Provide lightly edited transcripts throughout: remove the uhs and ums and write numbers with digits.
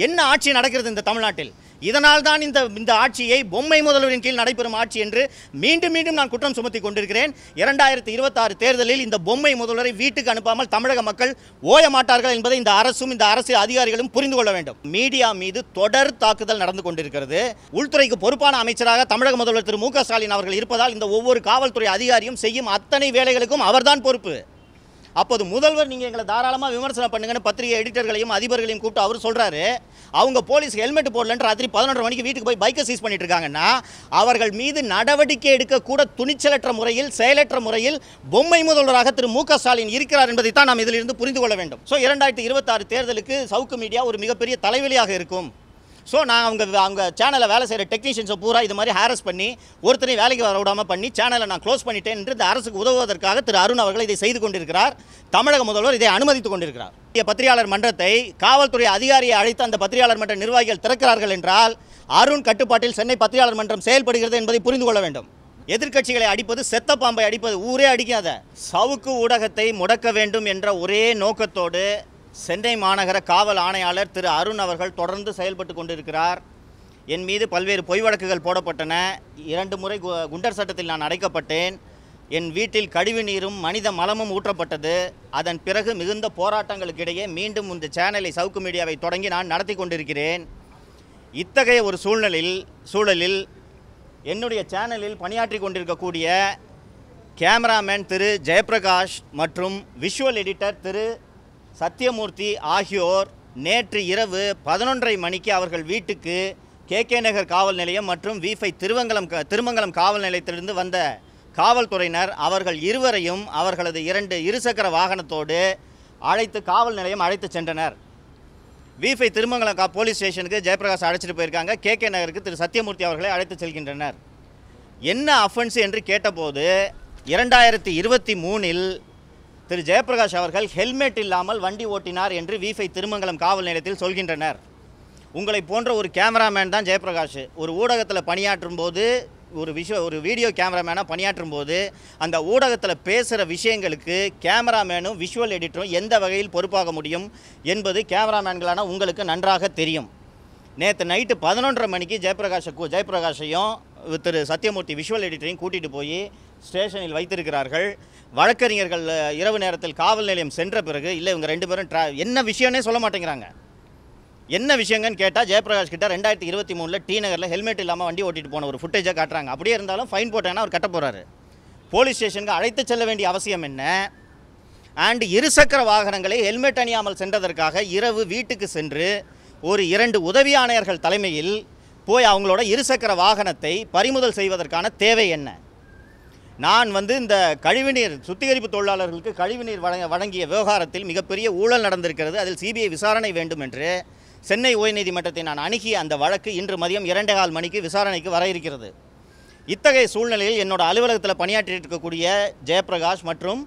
என்ன ஆட்சி நடக்கிறது இந்த தமிழ்நாட்டில்? இதனால் தான் இந்த ஆட்சியை பொம்மை முதல்வரின் கீழ் நடைபெறும் ஆட்சி என்று மீண்டும் மீண்டும் நான் குற்றம் சுமத்தி கொண்டிருக்கிறேன். 2026 தேர்தலில் இந்த பொம்மை முதல்வரை வீட்டுக்கு அனுப்பாமல் தமிழக மக்கள் ஓய மாட்டார்கள் என்பதை இந்த அரசும் இந்த அரசு அதிகாரிகளும் புரிந்து கொள்ள வேண்டும். மீடியா மீது தொடர் தாக்குதல் நடந்து கொண்டிருக்கிறது. உள்துறைக்கு பொறுப்பான அமைச்சராக தமிழக முதல்வர் திரு மு.க. ஸ்டாலின் அவர்கள் இருப்பதால் இந்த ஒவ்வொரு காவல்துறை அதிகாரியும் செய்யும் அத்தனை வேலைகளுக்கும் அவர்தான் பொறுப்பு. அப்போது முதல்வர் நீங்கள் எங்களை தாராளமாக விமர்சனம் பண்ணுங்கன்னு பத்திரிகை எடிட்டர்களையும் அதிபர்களையும் கூப்பிட்டு அவர் சொல்கிறாரு. அவங்க போலீஸ் ஹெல்மெட் போடலன்னு ராத்திரி 11:30 மணிக்கு வீட்டுக்கு போய் பைக்கை சீஸ் பண்ணிட்டு இருக்காங்கன்னா அவர்கள் மீது நடவடிக்கை எடுக்கக்கூட துணிச்சலற்ற முறையில் செயலற்ற முறையில் பொம்மை முதல்வராக திரு மு.க. ஸ்டாலின் இருக்கிறார் என்பதைத்தான் நாம் இதிலிருந்து புரிந்து கொள்ள வேண்டும். 2026 தேர்தலுக்கு சவுக்கு மீடியா ஒரு மிகப்பெரிய தலைவலியாக இருக்கும். நான் அவங்க சேனலில் வேலை செய்கிற டெக்னீஷியன்ஸை பூரா இது மாதிரி ஹாரஸ் பண்ணி ஒருத்தரையும் வேலைக்கு வர விடாமல் பண்ணி சேனலை நான் க்ளோஸ் பண்ணிட்டேன் என்று இந்த அரசுக்கு உதவுவதற்காக திரு அருண் அவர்கள் இதை செய்து கொண்டிருக்கிறார். தமிழக முதல்வர் இதை அனுமதித்துக் கொண்டிருக்கிறார். பத்திரிகையாளர் மன்றத்தை காவல்துறை அதிகாரியை அழைத்து அந்த பத்திரிகையாளர் மன்ற நிர்வாகிகள் திறக்கிறார்கள் என்றால் அருண் கட்டுப்பாட்டில் சென்னை பத்திரிகையாளர் மன்றம் செயல்படுகிறது என்பதை புரிந்து கொள்ள வேண்டும். எதிர்க்கட்சிகளை அடிப்பது செத்த பாம்பை அடிப்பது, ஊரே அடிக்காத. சவுக்கு ஊடகத்தை முடக்க வேண்டும் என்ற ஒரே நோக்கத்தோடு சென்னை மாநகர காவல் ஆணையாளர் திரு அருண் அவர்கள் தொடர்ந்து செயல்பட்டு கொண்டிருக்கிறார். என் மீது பல்வேறு பொய் வழக்குகள் போடப்பட்டன. 2 முறை குண்டர் சட்டத்தில் நான் அடைக்கப்பட்டேன். என் வீட்டில் கழிவு நீரும் மனித மலமும் ஊற்றப்பட்டது. அதன் பிறகு மிகுந்த போராட்டங்களுக்கிடையே மீண்டும் இந்த சேனலை சவுக்கு மீடியாவை தொடங்கி நான் நடத்தி கொண்டிருக்கிறேன். இத்தகைய ஒரு சூழலில் என்னுடைய சேனலில் பணியாற்றி கொண்டிருக்கக்கூடிய கேமராமேன் திரு ஜெயபிரகாஷ் மற்றும் விஷுவல் எடிட்டர் திரு சத்தியமூர்த்தி ஆகியோர் நேற்று இரவு 11:30 மணிக்கு அவர்கள் வீட்டுக்கு கே நகர் காவல் நிலையம் மற்றும் V5 திருமங்கலம் காவல் நிலையத்திலிருந்து வந்த காவல்துறையினர் அவர்கள் இருவரையும் அவர்களது 2 இருசக்கர வாகனத்தோடு காவல் நிலையம் அழைத்து சென்றனர். V5 திருமங்கலம் போலீஸ் ஸ்டேஷனுக்கு ஜெயபிரகாஷ் அழைச்சிட்டு போயிருக்காங்க. கே நகருக்கு திரு சத்தியமூர்த்தி அவர்களை அழைத்து செல்கின்றனர். என்ன அஃபென்ஸ் என்று கேட்டபோது 2023 திரு ஜெயபிரகாஷ் அவர்கள் ஹெல்மெட் இல்லாமல் வண்டி ஓட்டினார் என்று V5 திருமங்கலம் காவல் நிலையத்தில் சொல்கின்றனர். உங்களை போன்ற ஒரு கேமராமேன் தான் ஜெயபிரகாஷ். ஒரு ஊடகத்தில் பணியாற்றும் போது ஒரு வீடியோ கேமராமேனாக பணியாற்றும் போது அந்த ஊடகத்தில் பேசுகிற விஷயங்களுக்கு கேமராமேனும் விஷுவல் எடிட்டரும் எந்த வகையில் பொறுப்பாக முடியும் என்பது கேமராமேன்களான உங்களுக்கு நன்றாக தெரியும். நேற்று நைட்டு 11:30 மணிக்கு ஜெயபிரகாஷையும் திரு சத்தியமூர்த்தி விஷுவல் எடிட்டரையும் கூட்டிகிட்டு போய் ஸ்டேஷனில் வைத்திருக்கிறார்கள். வழக்கறிஞர்கள் இரவு நேரத்தில் காவல் நிலையம் சென்ற பிறகு இல்லை இவங்க 2 பேரும் என்ன விஷயம்னே சொல்ல மாட்டேங்கிறாங்க. என்ன விஷயங்கன்னு கேட்டால் ஜெயபிரகாஷ் கிட்ட 2023 டி நகரில் ஹெல்மெட் இல்லாமல் வண்டி ஓட்டிட்டு போன ஒரு ஃபுட்டேஜாக காட்டுறாங்க. அப்படியே இருந்தாலும் ஃபைன் போட்டாங்கன்னா அவர் கட்ட போகிறாரு. போலீஸ் ஸ்டேஷனுக்கு அழைத்து செல்ல வேண்டிய அவசியம் என்ன? அண்ட் இருசக்கர வாகனங்களை ஹெல்மெட் அணியாமல் சென்றதற்காக இரவு வீட்டுக்கு சென்று ஒரு 2 உதவி ஆணையர்கள் தலைமையில் போய் அவங்களோட இருசக்கர வாகனத்தை பறிமுதல் செய்வதற்கான தேவை என்ன? நான் இந்த கழிவுநீர் சுத்திகரிப்பு தொழிலாளர்களுக்கு கழிவுநீர் வழங்கிய விவகாரத்தில் மிகப்பெரிய ஊழல் நடந்திருக்கிறது. அதில் சிபிஐ விசாரணை வேண்டும் என்று சென்னை உயர்நீதிமன்றத்தை நான் அணுகிய அந்த வழக்கு இன்று மதியம் 2:15 மணிக்கு விசாரணைக்கு வர இருக்கிறது. இத்தகைய சூழ்நிலையில் என்னோட அலுவலகத்தில் பணியாற்றிட்டு இருக்கக்கூடிய ஜெயபிரகாஷ் மற்றும்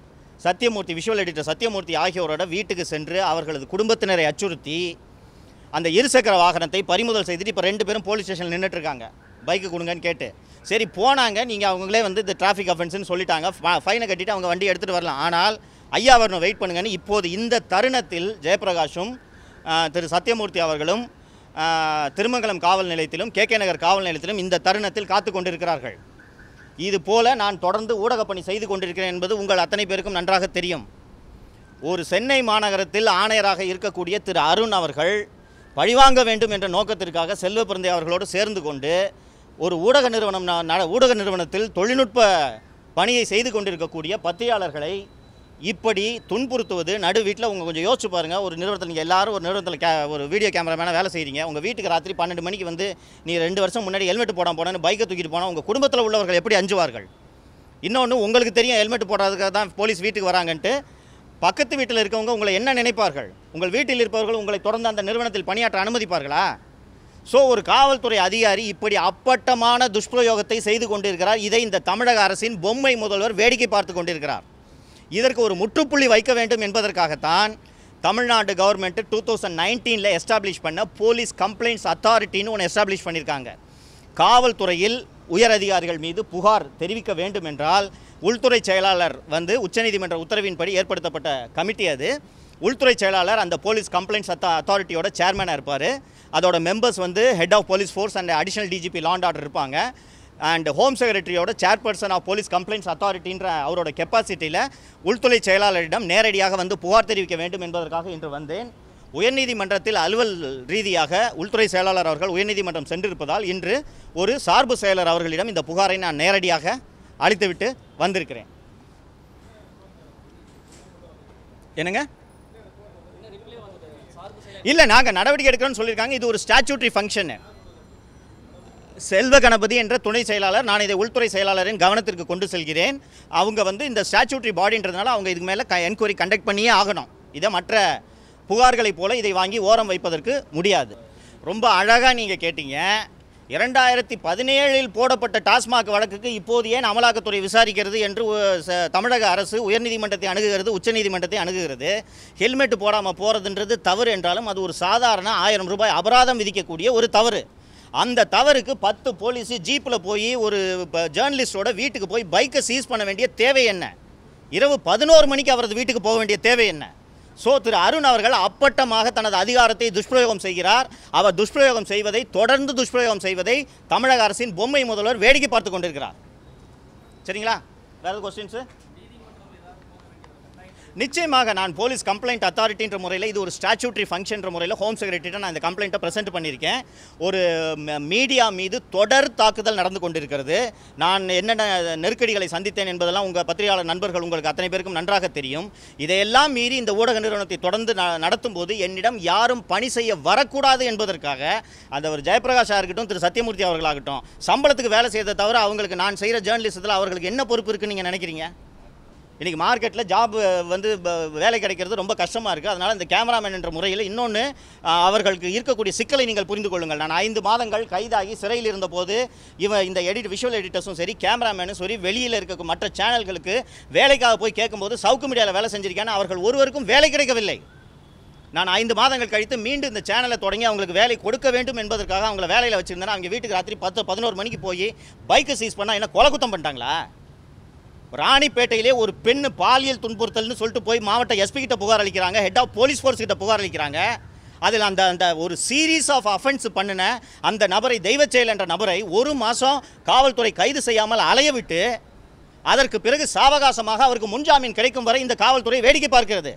சத்தியமூர்த்தி விஷுவல் எடிட்டர் சத்தியமூர்த்தி ஆகியோரோட வீட்டுக்கு சென்று அவர்களது குடும்பத்தினரை அச்சுறுத்தி அந்த இருசக்கர வாகனத்தை பறிமுதல் செய்துட்டு இப்போ 2 பேரும் போலீஸ் ஸ்டேஷனில் நின்றுட்டுருக்காங்க. பைக்கு கொடுங்கன்னு கேட்டு சரி போனாங்க. நீங்கள் அவங்களே இந்த டிராஃபிக் அஃபென்ஸ்னு சொல்லிட்டாங்க. ஃபைனை கட்டிட்டு அவங்க வண்டி எடுத்துகிட்டு வரலாம். ஆனால் ஐயா வரணும் வெயிட் பண்ணுங்கன்னு இப்போது இந்த தருணத்தில் ஜெயபிரகாஷும் திரு சத்தியமூர்த்தி அவர்களும் திருமங்கலம் காவல் நிலையத்திலும் கே நகர் காவல் நிலையத்திலும் இந்த தருணத்தில் காத்து கொண்டிருக்கிறார்கள். இது போல நான் தொடர்ந்து ஊடகப்பணி செய்து கொண்டிருக்கிறேன் என்பது உங்கள் அத்தனை பேருக்கும் நன்றாக தெரியும். ஒரு சென்னை மாநகரத்தில் ஆணையராக இருக்கக்கூடிய திரு அருண் அவர்கள் பழிவாங்க வேண்டும் என்ற நோக்கத்திற்காக செல்வப்பிறந்தை அவர்களோடு சேர்ந்து கொண்டு ஒரு ஊடக நிறுவனத்தில் தொழில்நுட்ப பணியை செய்து கொண்டிருக்கக்கூடிய பத்திரிகையாளர்களை இப்படி துன்புறுத்துவது நடு வீட்டில் கொஞ்சம் யோசிச்சு பாருங்கள். ஒரு நிறுவனத்தில் நீங்கள் எல்லாரும் ஒரு நிறுவனத்தில் ஒரு வீடியோ கேமராமேனாக வேலை செய்கிறீங்க. உங்கள் வீட்டுக்கு ராத்திரி 12 மணிக்கு நீ 2 வருஷம் முன்னாடி ஹெல்மெட் போனேன்னு பைக்கை தூக்கிட்டு போனால் உங்கள் குடும்பத்தில் உள்ளவர்கள் எப்படி அஞ்சுவார்கள்? இன்னொன்று உங்களுக்கு தெரியும் ஹெல்மெட் போடுறதுக்காக தான் போலீஸ் வீட்டுக்கு வராங்கன்ட்டு. பக்கத்து வீட்டில் இருக்கவங்க உங்களை என்ன நினைப்பார்கள்? உங்கள் வீட்டில் இருப்பவர்கள் உங்களை தொடர்ந்து அந்த நிறுவனத்தில் பணியாற்ற அனுமதிப்பார்களா? ஒரு காவல்துறை அதிகாரி இப்படி அப்பட்டமான துஷ்பிரயோகத்தை செய்து கொண்டிருக்கிறார். இதை இந்த தமிழக அரசின் பொம்மை முதல்வர் வேடிக்கை பார்த்து கொண்டிருக்கிறார். இதற்கு ஒரு முற்றுப்புள்ளி வைக்க வேண்டும் என்பதற்காகத்தான் தமிழ்நாடு கவர்மெண்ட் 2019 எஸ்டாப்ளிஷ் பண்ண போலீஸ் கம்ப்ளைண்ட்ஸ் அத்தாரிட்டின்னு ஒன்று எஸ்டாப்ளிஷ் பண்ணியிருக்காங்க. காவல்துறையில் உயர் அதிகாரிகள் மீது புகார் தெரிவிக்க வேண்டும் என்றால் உள்துறை செயலாளர் உச்சநீதிமன்ற உத்தரவின்படி ஏற்படுத்தப்பட்ட கமிட்டி அது. உள்துறை செயலாளர் அந்த போலீஸ் கம்ப்ளைண்ட்ஸ் அத்தாரிட்டியோட சேர்மனாக இருப்பார். அதோட மெம்பர்ஸ் வந்து head of police force and additional DGP law and order இருப்பாங்க. அண்ட் ஹோம் செக்ரட்டரியோட சேர்பர்சன் ஆஃப் போலீஸ் கம்ப்ளைண்ட்ஸ் அத்தாரிட்டின்ற அவரோட கெப்பாசிட்டியில் உள்துறை செயலாளரிடம் நேரடியாக வந்து புகார் தெரிவிக்க வேண்டும் என்பதற்காக இன்று வந்தேன். உயர்நீதிமன்றத்தில் அலுவல் ரீதியாக உள்துறை செயலாளர் அவர்கள் உயர்நீதிமன்றம் சென்றிருப்பதால் இன்று ஒரு சார்பு செயலர் அவர்களிடம் இந்த புகாரை நான் நேரடியாக அளித்துவிட்டு வந்திருக்கிறேன். என்னங்க? இல்லை, நாங்கள் நடவடிக்கை எடுக்கிறோன்னு சொல்லியிருக்காங்க. இது ஒரு ஸ்டாச்சுட்டரி ஃபங்க்ஷனு. செல்வ கணபதி என்ற துணை செயலாளர், நான் இதை உள்துறை செயலாளரின் கவனத்திற்கு கொண்டு செல்கிறேன். அவங்க வந்து இந்த ஸ்டாச்சுட்டரி பாடின்றதுனால அவங்க இதுக்கு மேலே என்கொயரி கண்டக்ட் பண்ணியே ஆகணும். இதை மற்ற புகார்களைப் போல இதை வாங்கி ஓரம் வைப்பதற்கு முடியாது. ரொம்ப அழகாக நீங்கள் கேட்டீங்க. 2017 போடப்பட்ட டாஸ்மாக் வழக்குக்கு இப்போது ஏன் அமலாக்கத்துறை விசாரிக்கிறது என்று தமிழக அரசு உயர்நீதிமன்றத்தை அணுகுகிறது, உச்சநீதிமன்றத்தை அணுகுகிறது. ஹெல்மெட் போடாமல் போகிறதுன்றது தவறு என்றாலும் அது ஒரு சாதாரண 1000 ரூபாய் அபராதம் விதிக்கக்கூடிய ஒரு தவறு. அந்த தவறுக்கு 10 போலீஸு ஜீப்பில் போய் ஒரு ஜேர்னலிஸ்டோட வீட்டுக்கு போய் பைக்கை சீஸ் பண்ண வேண்டிய தேவை என்ன? இரவு 11 மணிக்கு அவரது வீட்டுக்கு போக வேண்டிய தேவை என்ன? ஸோ திரு அருண் அவர்கள் அப்பட்டமாக தனது அதிகாரத்தை துஷ்பிரயோகம் செய்கிறார். அவர் துஷ்பிரயோகம் செய்வதை, தொடர்ந்து துஷ்பிரயோகம் செய்வதை தமிழக அரசின் பொம்மை முதல்வர் வேடிக்கை பார்த்து கொண்டிருக்கிறார். சரிங்களா? வேறு கொஸ்டின்ஸு? நிச்சயமாக நான் போலீஸ் கம்ப்ளைண்ட் அத்தாரிட்டின்ற முறையில் இது ஒரு ஸ்டாச்சுட்டரி ஃபங்க்ஷன்ற முறையில் ஹோம் செக்ரட்டரிட்ட நான் இந்த கம்ப்ளைண்ட்டை ப்ரெசென்ட் பண்ணியிருக்கேன். ஒரு மீடியா மீது தொடர் தாக்குதல் நடந்து கொண்டிருக்கிறது. நான் என்னென்ன நெருக்கடிகளை சந்தித்தேன் என்பதெல்லாம் உங்கள் பத்திரிகையாளர் நண்பர்கள் உங்களுக்கு அத்தனை பேருக்கும் நன்றாக தெரியும். இதையெல்லாம் மீறி இந்த ஊடக நிறுவனத்தை தொடர்ந்து நடத்தும் போது என்னிடம் யாரும் பணி செய்ய வரக்கூடாது என்பதற்காக அந்த ஒரு ஜெயபிரகாஷாக இருக்கட்டும், திரு சத்தியமூர்த்தி அவர்களாகட்டும், சம்பளத்துக்கு வேலை செய்யறதை தவிர அவங்களுக்கு நான் செய்கிற ஜேர்னலிசத்தில் அவர்களுக்கு என்ன பொறுப்பு இருக்குன்னு நீங்கள் நினைக்கிறீங்க? இன்றைக்கி மார்க்கெட்டில் ஜாப் வந்து வேலை கிடைக்கிறது ரொம்ப கஷ்டமாக இருக்குது. அதனால் இந்த கேமராமேன் என்ற முறையில் இன்னொன்று அவர்களுக்கு இருக்கக்கூடிய சிக்கலை நீங்கள் புரிந்து கொள்ளுங்கள். நான் 5 மாதங்கள் கைதாகி சிறையில் இருந்தபோது இந்த விஷுவல் எடிட்டர்ஸும் சரி, கேமராமேனும் சரி, வெளியில் இருக்க மற்ற சேனல்களுக்கு வேலைக்காக போய் கேட்கும்போது சவுக்கு மீடியாவில் வேலை செஞ்சிருக்கேன்னு அவர்கள் ஒருவருக்கும் வேலை கிடைக்கவில்லை. நான் 5 மாதங்கள் கழித்து மீண்டும் இந்த சேனலை தொடங்கி அவங்களுக்கு வேலை கொடுக்க வேண்டும் என்பதற்காக அவங்கள வேலையில் வச்சுருந்தேன்னா அவங்க வீட்டுக்கு ராத்திரி 10-11 மணிக்கு போய் பைக்கை சீஸ் பண்ணால் என்ன கொலை குத்தம் பண்ணிட்டாங்களா? ராணிப்பேட்டையிலே ஒரு பெண்ணு பாலியல் துன்புறுத்தல்னு சொல்லிட்டு போய் மாவட்ட எஸ்பி கிட்ட புகார் அளிக்கிறாங்க, ஹெட் ஆஃப் போலீஸ் ஃபோர்ஸ் கிட்ட புகார் அளிக்கிறாங்க. அதில் அந்த ஒரு சீரீஸ் ஆஃப் அஃபென்ஸ் பண்ணின அந்த நபரை, தெய்வச்செயல் என்ற நபரை 1 மாதம் காவல்துறை கைது செய்யாமல் அலைய விட்டு அதற்கு பிறகு சாவகாசமாக அவருக்கு முன்ஜாமீன் கிடைக்கும் வரை இந்த காவல்துறை வேடிக்கை பார்க்கிறது.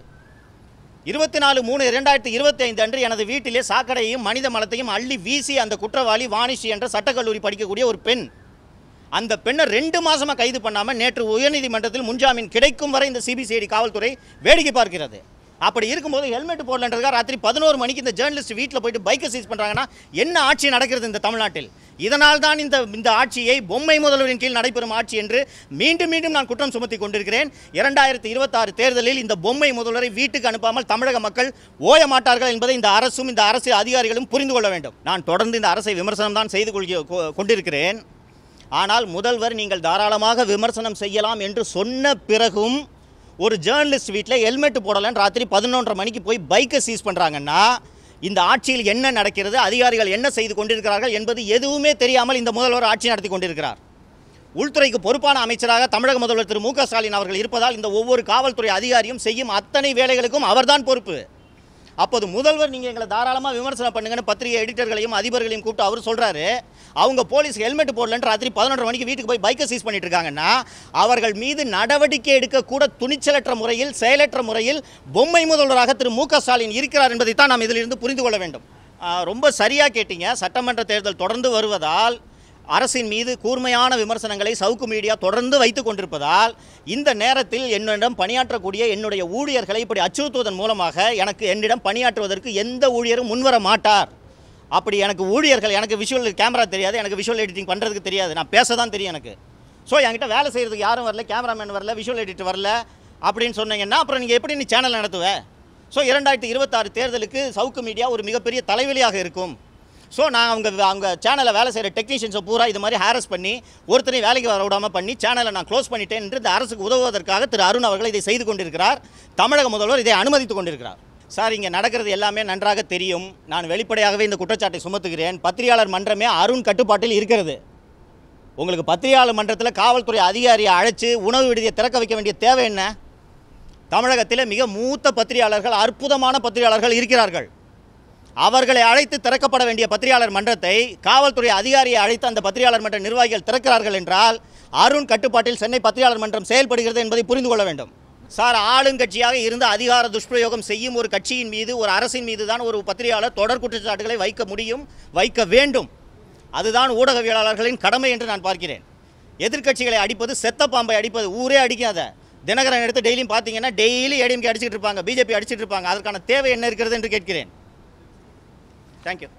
24/3/2025 அன்று எனது வீட்டிலே சாக்கடையையும் மனித மலத்தையும் அள்ளி வீசி அந்த குற்றவாளி வாணிஷி என்ற சட்டக்கல்லூரி படிக்கக்கூடிய ஒரு பெண், அந்த பெண்ணை 2 மாதமாக கைது பண்ணாமல் நேற்று உயர்நீதிமன்றத்தில் முன்ஜாமீன் கிடைக்கும் வரை இந்த சிபிசிஐடி காவல்துறை வேடிக்கை பார்க்கிறது. அப்படி இருக்கும்போது ஹெல்மெட் போடலன்றதுக்காக ராத்திரி 11 மணிக்கு இந்த ஜேர்னலிஸ்ட் வீட்டில் போயிட்டு பைக்கை சீஸ் பண்ணுறாங்கன்னா என்ன ஆட்சி நடக்கிறது இந்த தமிழ்நாட்டில்? இதனால் தான் இந்த ஆட்சியை பொம்மை முதல்வரின் கீழ் நடைபெறும் ஆட்சி என்று மீண்டும் மீண்டும் நான் குற்றம் சுமத்தி கொண்டிருக்கிறேன். 2026 தேர்தலில் இந்த பொம்மை முதல்வரை வீட்டுக்கு அனுப்பாமல் தமிழக மக்கள் ஓய மாட்டார்கள் என்பதை இந்த அரசும் இந்த அரசு அதிகாரிகளும் புரிந்து கொள்ள வேண்டும். நான் தொடர்ந்து இந்த அரசை விமர்சனம் தான் செய்து கொண்டிருக்கிறேன். ஆனால் முதல்வர் நீங்கள் தாராளமாக விமர்சனம் செய்யலாம் என்று சொன்ன பிறகும் ஒரு ஜேர்னலிஸ்ட் வீட்டில் ஹெல்மெட் போடலன்னு ராத்திரி 11:30 மணிக்கு போய் பைக்கை சீஸ் பண்ணுறாங்கன்னா இந்த ஆட்சியில் என்ன நடக்கிறது, அதிகாரிகள் என்ன செய்து கொண்டிருக்கிறார்கள் என்பது எதுவுமே தெரியாமல் இந்த முதல்வர் ஆட்சி நடத்தி கொண்டிருக்கிறார். உள்துறைக்கு பொறுப்பான அமைச்சராக தமிழக முதல்வர் திரு மு க ஸ்டாலின் அவர்கள் இருப்பதால் இந்த ஒவ்வொரு காவல்துறை அதிகாரியும் செய்யும் அத்தனை வேலைகளுக்கும் அவர்தான் பொறுப்பு. அப்போது முதல்வர் நீங்கள் எங்களை தாராளமாக விமர்சனம் பண்ணுங்கன்னு பத்திரிகை எடிட்டர்களையும் அதிபர்களையும் கூப்பிட்டு அவர் சொல்கிறாரு. அவங்க போலீஸ் ஹெல்மெட் போடலன்னு ராத்திரி 11:30 மணிக்கு வீட்டுக்கு போய் பைக்கை சீஸ் பண்ணிட்டு இருக்காங்கன்னா அவர்கள் மீது நடவடிக்கை எடுக்கக்கூட துணிச்சலற்ற முறையில், செயலற்ற முறையில் பொம்மை முதல்வராக திரு மு க ஸ்டாலின் இருக்கிறார் என்பதைத்தான் நாம் இதிலிருந்து புரிந்து கொள்ள வேண்டும். ரொம்ப சரியாக கேட்டீங்க. சட்டமன்ற தேர்தல் தொடர்ந்து வருவதால் அரசின் மீது கூர்மையான விமர்சனங்களை சவுக்கு மீடியா தொடர்ந்து வைத்துக் கொண்டிருப்பதால் இந்த நேரத்தில் என்னிடம் பணியாற்றக்கூடிய என்னுடைய ஊழியர்களை இப்படி அச்சுறுத்துவதன் மூலமாக என்னிடம் பணியாற்றுவதற்கு எந்த ஊழியரும் முன்வர மாட்டார். அப்படி எனக்கு ஊழியர்கள், எனக்கு விஷுவல் கேமரா தெரியாது, எனக்கு விஷுவல் எடிட்டிங் பண்ணுறதுக்கு தெரியாது, நான் பேச தான் தெரியும் எனக்கு. ஸோ என்கிட்ட வேலை செய்கிறதுக்கு யாரும் வரல, கேமராமேன் வரல, விஷுவல் எடிட்டர் வரல அப்படின்னு சொன்னீங்கன்னா அப்புறம் நீங்கள் எப்படி நீ சேனல் நடத்துவேன்? ஸோ 2026 தேர்தலுக்கு சவுக்கு மீடியா ஒரு மிகப்பெரிய தலைவலியாக இருக்கும். ஸோ நான் அவங்க சேனலில் வேலை செய்கிற டெக்னீஷியன்ஸை பூரா இது மாதிரி ஹாரஸ் பண்ணி ஒருத்தரையும் வேலைக்கு வர விடாமல் பண்ணி சேனலை நான் க்ளோஸ் பண்ணிட்டேன் என்று இந்த அரசுக்கு உதவுவதற்காக திரு அருண் அவர்கள் இதை செய்து கொண்டிருக்கிறார். தமிழக முதல்வர் இதை அனுமதித்து கொண்டிருக்கிறார். சார், இங்கே நடக்கிறது எல்லாமே நன்றாக தெரியும். நான் வெளிப்படையாகவே இந்த குற்றச்சாட்டை சுமத்துகிறேன். பத்திரிகையாளர் மன்றமே அருண் கட்டுப்பாட்டில் இருக்கிறது. உங்களுக்கு பத்திரிகையாளர் மன்றத்தில் காவல்துறை அதிகாரியை அழைச்சி உணவு விடுதியை திறக்க வைக்க வேண்டிய தேவை என்ன? தமிழகத்தில் மிக மூத்த பத்திரிகையாளர்கள், அற்புதமான பத்திரிகையாளர்கள் இருக்கிறார்கள். அவர்களை அழைத்து திறக்கப்பட வேண்டிய பத்திரிகையாளர் மன்றத்தை காவல்துறை அதிகாரியை அழைத்து அந்த பத்திரிகையாளர் மன்ற நிர்வாகிகள் திறக்கிறார்கள் என்றால் அருண் கட்டுப்பாட்டில் சென்னை பத்திரிகையாளர் மன்றம் செயல்படுகிறது என்பதை புரிந்து கொள்ள வேண்டும். சார், ஆளுங்கட்சியாக இருந்து அதிகார துஷ்பிரயோகம் செய்யும் ஒரு கட்சியின் மீது, ஒரு அரசின் மீது தான் ஒரு பத்திரிகையாளர் தொடர் குற்றச்சாட்டுகளை வைக்க முடியும், வைக்க வேண்டும். அதுதான் ஊடகவியலாளர்களின் கடமை என்று நான் பார்க்கிறேன். எதிர்க்கட்சிகளை அடிப்பது செத்த பாம்பை அடிப்பது, ஊரே அடிக்காத. தினகரன் எடுத்து டெய்லியும் பார்த்தீங்கன்னா டெய்லி ஏடிஎம்கே அடிச்சுட்டு இருப்பாங்க, பிஜேபி அடிச்சுட்டு இருப்பாங்க. அதற்கான தேவை என்ன இருக்கிறது என்று கேட்கிறேன். தேங்க்யூ.